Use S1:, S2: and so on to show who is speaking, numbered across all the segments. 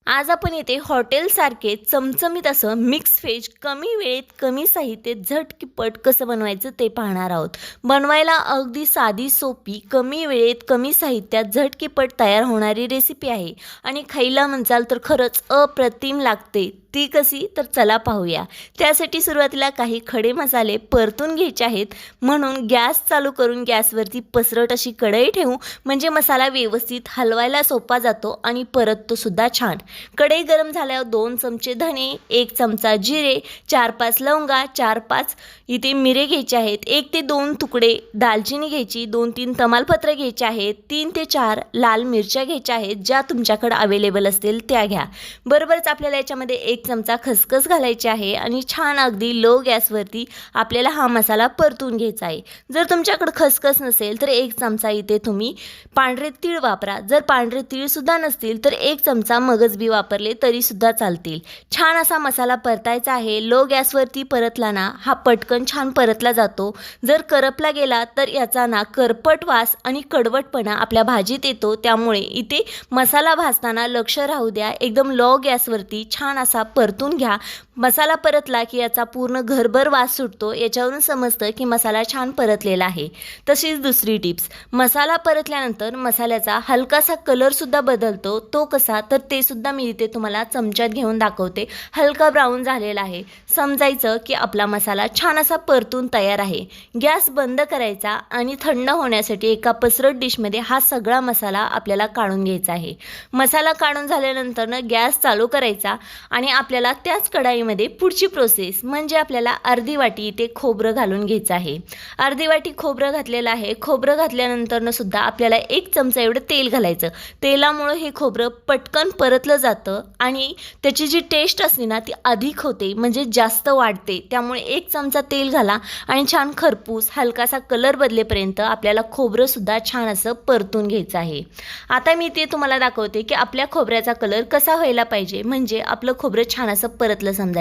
S1: आज आपण येथे हॉटेलसारखे चमचमीत असं मिक्स व्हेज कमी वेळेत कमी साहित्यात झटपट कसं बनवायचं ते पाहणार आहोत। बनवायला अगदी साधी सोपी कमी वेळेत कमी साहित्यात झटपट तयार होणारी रेसिपी आहे आणि खायला म्हणसाल तर खरंच अप्रतिम लागते। ती कशी तर चला पाहूया। त्यासाठी सुरुवातीला काही खडे मसाले परतून घ्यायचे आहेत, म्हणून गॅस चालू करून गॅसवरती पसरट अशी कढई ठेवू म्हणजे मसाला व्यवस्थित हलवायला सोपा जातो आणि परततो सुद्धा छान। कढई गरम झाल्यावर 2 चमचे धने, 1 चमचा जिरे, 4-5 लवंगा, 4-5 इथे मिरे घ्यायचे आहेत, 1 ते 2 तुकडे दालचिनी घ्यायची, 2-3 तमालपत्र घ्यायचे आहेत, 3 ते 4 लाल मिरच्या घ्यायच्या आहेत, ज्या तुमच्याकडे अवेलेबल असतील त्या घ्या। बरोबरच आपल्याला याच्यामध्ये 1 चमचा खसखस घालायची आहे आणि छान अगदी लो गॅसवरती आपल्याला हा मसाला परतून घ्यायचा आहे। जर तुमच्याकडे खसखस नसेल तर 1 चमचा इथे तुम्ही पांढरे तीळ वापरा, जर पांढरे तीळ सुद्धा नसतील तर 1 चमचा मगज बी वापरले तरी सुद्धा चालतील। छान असा मसाला परतायचा आहे। लो गॅसवरती परतला ना हा पटकन छान परतला जातो। जर करपला गेला तर याचा ना करपट वास आणि कडवटपणा आपल्या भाजीत येतो, त्यामुळे इथे मसाला भाजताना लक्ष राहू द्या। एकदम लो गॅसवरती छान असा परतून घ्या। मसाला परतला की याचा पूर्ण घरभर वास सुटतो, याच्यावरून समजतं की मसाला छान परतलेला आहे। तशीच दुसरी टिप्स, मसाला परतल्यानंतर मसाल्याचा हलकासा कलर सुद्धा बदलतो। तो कसा तर ते सुद्धा मी इथे तुम्हाला चमच्यात घेऊन दाखवते। हलका ब्राऊन झालेला आहे, समजायचं की आपला मसाला छान असा परतून तयार आहे। गॅस बंद करायचा आणि थंड होण्यासाठी एका पसरट डिशमध्ये हा सगळा मसाला आपल्याला काढून घ्यायचा आहे। मसाला काढून झाल्यानंतर ना गॅस चालू करायचा आणि आपल्याला त्याच कढाईमध्ये पुढची प्रोसेस म्हणजे आपल्याला अर्धी वाटी इथे खोबरं घालून घ्यायचं आहे। अर्धी वाटी खोबरं घातलेलं आहे। खोबरं घातल्यानंतर सुद्धा आपल्याला 1 चमचा एवढं तेल घालायचं। तेलामुळे हे खोबरं पटकन परतलं जातं आणि त्याची जी टेस्ट असते ना ती अधिक होते, म्हणजे जास्त वाढते। त्यामुळे 1 चमचा तेल घाला आणि छान खरपूस हलकासा कलर बदलेपर्यंत आपल्याला खोबरं सुद्धा छान असं परतून घ्यायचं आहे। आता मी ते तुम्हाला दाखवते की आपल्या खोबऱ्याचा कलर कसा व्हायला पाहिजे, म्हणजे आपलं खोबरं छान असं परतलं समजायचं।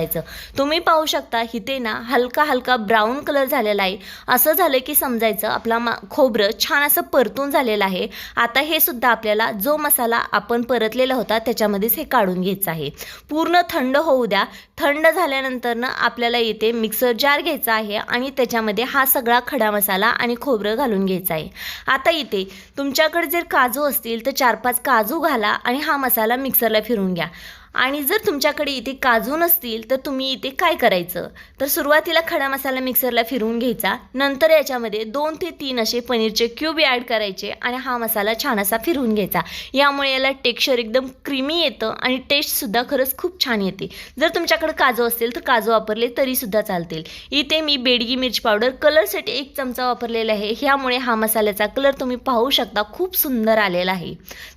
S1: तुम्ही पाहू शकता इथे ना हलका ब्राऊन कलर झालेला आहे। असं झालं की समजायचं आपला खोबरं छान असं परतून झालेलं आहे। आता हे सुद्धा आपल्याला जो मसाला आपण परतलेला होता त्याच्यामध्येच हे काढून घ्यायचं आहे। पूर्ण थंड होऊ द्या। थंड झाल्यानंतर ना आपल्याला इथे मिक्सर जार घ्यायचा आहे आणि त्याच्यामध्ये हा सगळा खडा मसाला आणि खोबरं घालून घ्यायचं आहे। आता इथे तुमच्याकडे जर काजू असतील तर 4-5 काजू घाला आणि हा मसाला मिक्सरला फिरवून घ्या। आणि जर तुमच्याकडे इथे काजू नसतील तर तुम्ही इथे काय करायचं तर सुरुवातीला खडा मसाला मिक्सरला फिरवून घ्यायचा, नंतर याच्यामध्ये 2 ते 3 असे पनीरचे क्यूब ॲड करायचे आणि हा मसाला छान असा फिरवून घ्यायचा। यामुळे याला टेक्स्चर एकदम क्रीमी येतं आणि टेस्टसुद्धा खरंच खूप छान येते। जर तुमच्याकडे काजू असतील तर काजू वापरले तरीसुद्धा चालतील। इथे मी बेडगी मिरची पावडर कलरसाठी 1 चमचा वापरलेला आहे। ह्यामुळे हा मसाल्याचा कलर तुम्ही पाहू शकता खूप सुंदर आलेला आहे।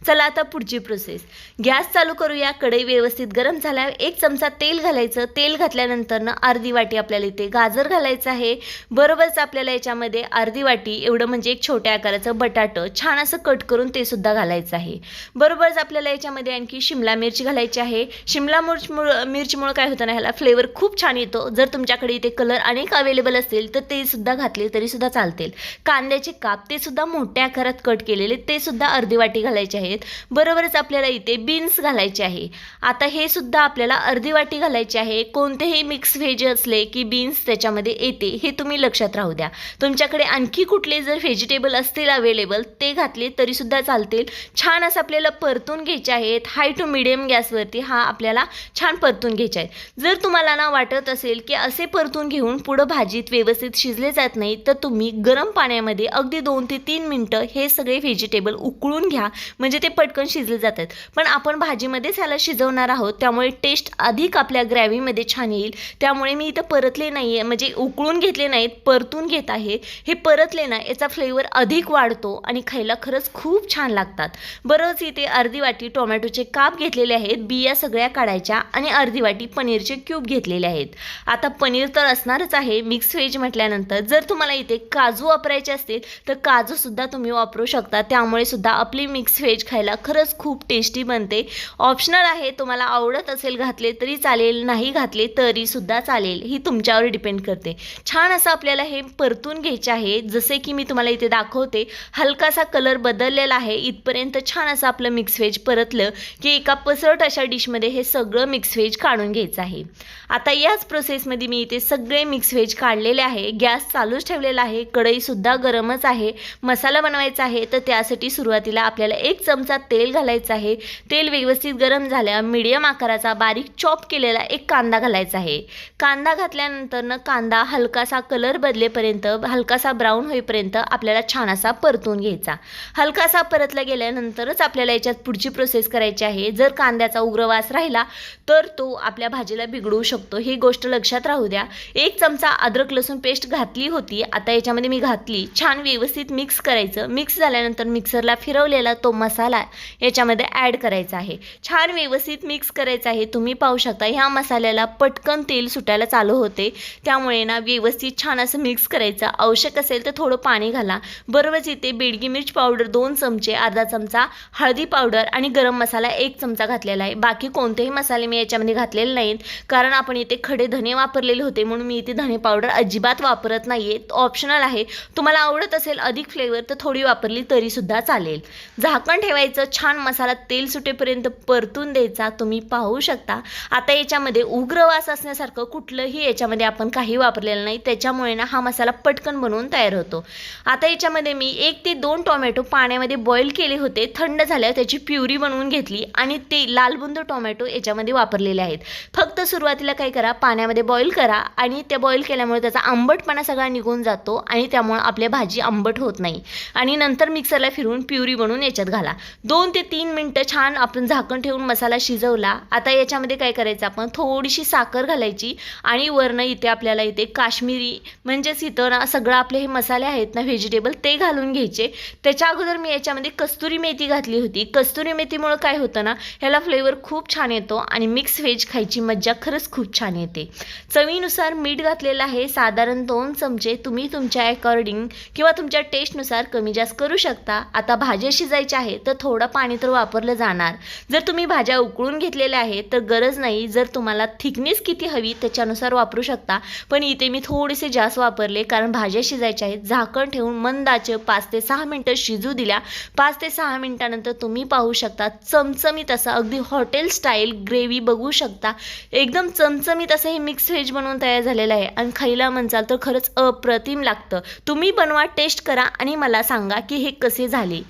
S1: चला आता पुढची प्रोसेस, गॅस चालू करूया। कढई व्यवस्थित गरम झाल्यावर 1 चमचा तेल घालायचं। तेल घातल्यानंतर ना अर्धी वाटी आपल्याला इथे गाजर घालायचं आहे। बरोबरच आपल्याला याच्यामध्ये अर्धी वाटी एवढं म्हणजे एक छोट्या आकाराचं बटाटं छान असं कट करून ते सुद्धा घालायचं आहे। बरोबरच आपल्याला याच्यामध्ये आणखी शिमला मिरची घालायची आहे। शिमला मिरचीमुळे काय होतं ना ह्याला फ्लेवर खूप छान येतो। जर तुमच्याकडे इथे कलर अनेक अवेलेबल असतील तर ते सुद्धा घातले तरी सुद्धा चालतील। कांद्याचे काप ते सुद्धा मोठ्या आकारात कट केलेले ते सुद्धा अर्धी वाटी घालायचे आहेत। बरोबरच आपल्याला इथे बीन्स घालायचे आहे। आता हे सुद्धा आपल्याला अर्धी वाटी घालायचे आहे। कोणतेही मिक्स व्हेज असले की बीन्स त्याच्यामध्ये येते, हे तुम्ही लक्षात राहू द्या। तुमच्याकडे आणखी कुठले जर व्हेजिटेबल असतील अवेलेबल ते घातले तरी सुद्धा चालतील। छान असं आपल्याला परतून घ्यायचे आहेत। हाय टू मिडियम गॅसवरती हा आपल्याला छान परतून घ्यायचे आहेत। जर तुम्हाला ना वाटत असेल की असे परतून घेऊन पुढं भाजीत व्यवस्थित शिजले जात नाही तर तुम्ही गरम पाण्यामध्ये अगदी 2 ते 3 मिनिटं हे सगळे व्हेजिटेबल उकळून घ्या, म्हणजे ते पटकन शिजले जातात। पण आपण भाजीमध्येच ह्याला शिजवणार आहोत, त्यामुळे टेस्ट अधिक आपल्या ग्रेव्हीमध्ये छान येईल। त्यामुळे मी इथं परतले नाही आहे, म्हणजे उकळून घेतले नाहीत, परतून घेत आहे। हे परतले ना याचा फ्लेवर अधिक वाढतो आणि खायला खरंच खूप छान लागतात। बरंच इथे अर्धी वाटी टोमॅटोचे काप घेतलेले आहेत, बिया सगळ्या काढायच्या आणि अर्धी वाटी पनीरचे क्यूब घेतलेले आहेत। आता पनीर तर असणारच आहे मिक्स व्हेज म्हटल्यानंतर। जर तुम्हाला इथे काजू वापरायचे असतील तर काजू सुद्धा तुम्ही वापरू शकता, त्यामुळे सुद्धा आपली मिक्स व्हेज खायला खरंच खूप टेस्टी बनते। ऑप्शनल आहे, तुम्हाला तुम्हाला आवडत असेल घातले तरी चालेल, नाही घातले तरी सुद्धा चालेल, ही तुमच्यावर डिपेंड करते. छान असं आपल्याला हे परतून घ्यायचे आहे. जसे की मी तुम्हाला इथे दाखवते, हलकासा कलर बदललेला आहे. इथपर्यंत छान असं आपलं मिक्स व्हेज परतलं की एका पसरट अशा डिशमध्ये हे सगळं मिक्स व्हेज काढून घ्यायचं आहे. आता याच प्रोसेसमध्ये मी इथे सगळे मिक्स व्हेज काढलेले आहे. गॅस चालूच ठेवलेला आहे. कढईसुद्धा गरमच आहे. मसाला बनवायचा आहे तर त्यासाठी सुरुवातीला आपल्याला 1 चमचा तेल घालायचं आहे. तेल व्यवस्थित गरम झाल्यावर मीडियम आकाराचा बारीक चॉप केलेला एक कांदा घालायचा आहे. कांदा घातल्यानंतर कांदा हलकासा कलर बदलेपर्यंत, हलकासा ब्राऊन होईपर्यंत आपल्याला छान असा परतून घ्यायचा. हलकासा परतला गेल्यानंतरच आपल्याला याच्यात पुढची प्रोसेस करायची आहे. जर कांद्याचा उग्र वास राहिला तर तो आपल्या भाजीला बिघडवू शकतो, ही गोष्ट लक्षात राहू द्या. 1 चमचा अद्रक लसूण पेस्ट घातली होती, आता याच्यामध्ये मी घातली. छान व्यवस्थित मिक्स करायचं. मिक्स झाल्यानंतर मिक्सरला फिरवलेला तो मसाला याच्यामध्ये ॲड करायचा आहे. छान व्यवस्थित मिक्स करायचं आहे. तुम्ही पाहू शकता ह्या मसाल्याला पटकन तेल सुटायला चालू होते, त्यामुळे व्यवस्थित छान असं मिक्स करायचं. आवश्यक असेल तर थोडं पाणी घाला. बरोबरच इथे बेडगी मिर्च पावडर 2 चमचे, अर्धा चमचा हळदी पावडर आणि गरम मसाला 1 चमचा घातलेला आहे. बाकी कोणतेही मसाले मी याच्यामध्ये घातलेले नाहीत, कारण आपण इथे खडे धने वापरलेले होते, म्हणून मी इथे धने पावडर अजिबात वापरत नाहीये. ऑप्शनल आहे. तुम्हाला आवडत असेल अधिक फ्लेवर तर थोडी वापरली तरी सुद्धा चालेल. झाकण ठेवायचं. छान मसाला तेल सुटेपर्यंत परतून द्यायचा. तुम्ही पाहू शकता आता याच्यामध्ये उग्र वास असण्यासारखं कुठलंही याच्यामध्ये आपण काही वापरलेलं नाही, त्याच्यामुळे हा मसाला पटकन बनवून तयार होतो. आता याच्यामध्ये मी 1 ते 2 टोमॅटो पाण्यामध्ये बॉईल केले होते. थंड झाल्यावर त्याची प्युरी बनवून घेतली आणि ते लालबुंद टोमॅटो याच्यामध्ये वापरलेले आहेत. फक्त सुरुवातीला काय करा, पाण्यामध्ये बॉईल करा आणि त्या बॉईल केल्यामुळे त्याचा आंबटपणा सगळा निघून जातो आणि त्यामुळे आपली भाजी आंबट होत नाही. आणि नंतर मिक्सरला फिरवून प्युरी बनवून याच्यात घाला. 2 ते 3 मिनिटं छान आपण झाकण ठेवून मसाला शिजवला. आता याच्यामध्ये काय करायचं, आपण थोडीशी साखर घालायची आणि वरनं इथे आपल्याला इथे काश्मीरी म्हणजेच इथं सगळं आपले हे मसाले आहेत व्हेजिटेबल ते घालून घ्यायचे. त्याच्या अगोदर मी याच्यामध्ये कस्तुरी मेथी घातली होती. कस्तुरी मेथीमुळे काय होतं ह्याला फ्लेवर खूप छान येतो आणि मिक्स व्हेज खायची मज्जा खरंच खूप छान येते. चवीनुसार मीठ घातलेलं आहे, साधारण 2 चमचे. तुम्ही तुमच्या अकॉर्डिंग किंवा तुमच्या टेस्टनुसार कमी जास्त करू शकता. आता भाज्या शिजायच्या आहे तर थोडं पाणी तर वापरलं जाणार. जर तुम्ही भाज्या उकळून घेतलेल्या आहेत तर गरज नाही. जर तुम्हाला थिकनेस किती हवी त्याच्यानुसार वापरू शकता, पण इथे मी थोडेसे जास्त वापरले कारण भाज्या शिजायच्या आहेत. झाकण ठेवून मंद आचेवर 5 ते 6 मिनिटं शिजू दिल्या. 5 ते 6 मिनिटानंतर तुम्ही पाहू शकता चमचमीत असं अगदी हॉटेल स्टाईल ग्रेव्ही बघू शकता. एकदम चमचमीत असं हे मिक्स व्हेज बनवून तयार झालेलं आहे आणि खायला म्हणसाल तर खरंच अप्रतिम लागतं. तुम्ही बनवा, टेस्ट करा आणि मला सांगा की हे कसे झाले.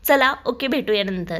S1: चला ओके, भेटूया नंतर.